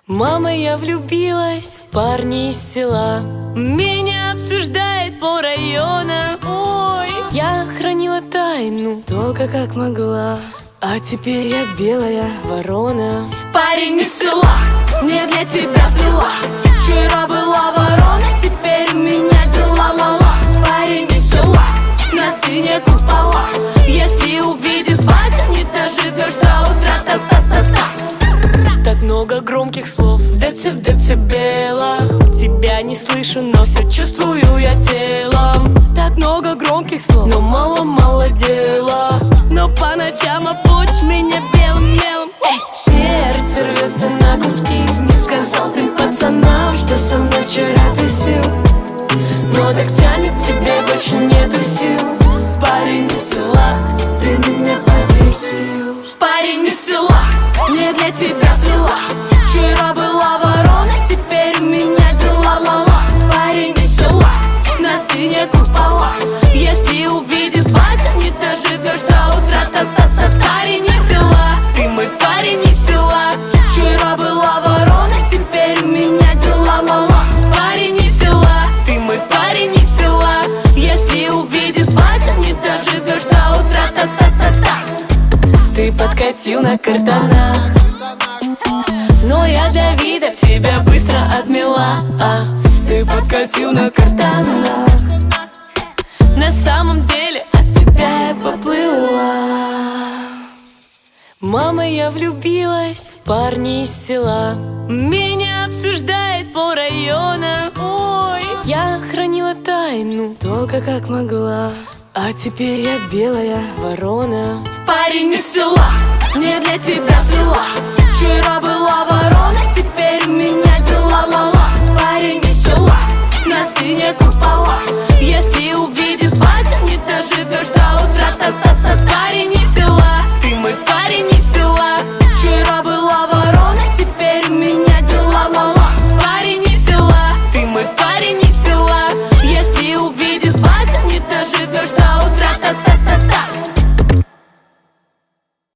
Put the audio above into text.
Мама, я влюбилась, парни из села меня обсуждает по районам. Ой, я хранила тайну только как могла, а теперь я белая ворона. Парень из села, не для тебя взяла. Вчера была ворона, теперь у меня дела ла-ла. Парень из села, на спине купола. Если увидит батя, не доживешь до утра. Та-та-та-та. Так много громких слов в децибелах. Тебя не слышу, но все чувствую я телом. Так много громких слов, но мало дела. Но по ночам опучишь меня белым мелом. Эй! Сердце рвется на куски. Не сказал ты пацанам, что со мной вчера тусил, но так тянет к тебе, больше нету сил. Парень из села, ты меня победил. Парень из села, не для тебя взяла. Вчера была ворона, теперь у меня дела ла-ла. Парень из села, на спине купола. Если увидит батя, не доживешь до утра. Та-та-та-та. Парень из села, ты мой парень из села. Вчера была ворона, теперь у меня дела ла-ла. Парень из села, ты мой парень из села. Если увидит батя, не доживешь до утра. Та-та-та-та. Ты подкатил на картонах, но я Давида тебя быстро отмела. Ты подкатил на картонах, на самом деле от тебя я поплыла. Мама, я влюбилась, парни из села меня обсуждает по районам. Ой, я хранила тайну только как могла, а теперь я белая ворона. Парень из села, не для тебя взяла. Вчера была ворона,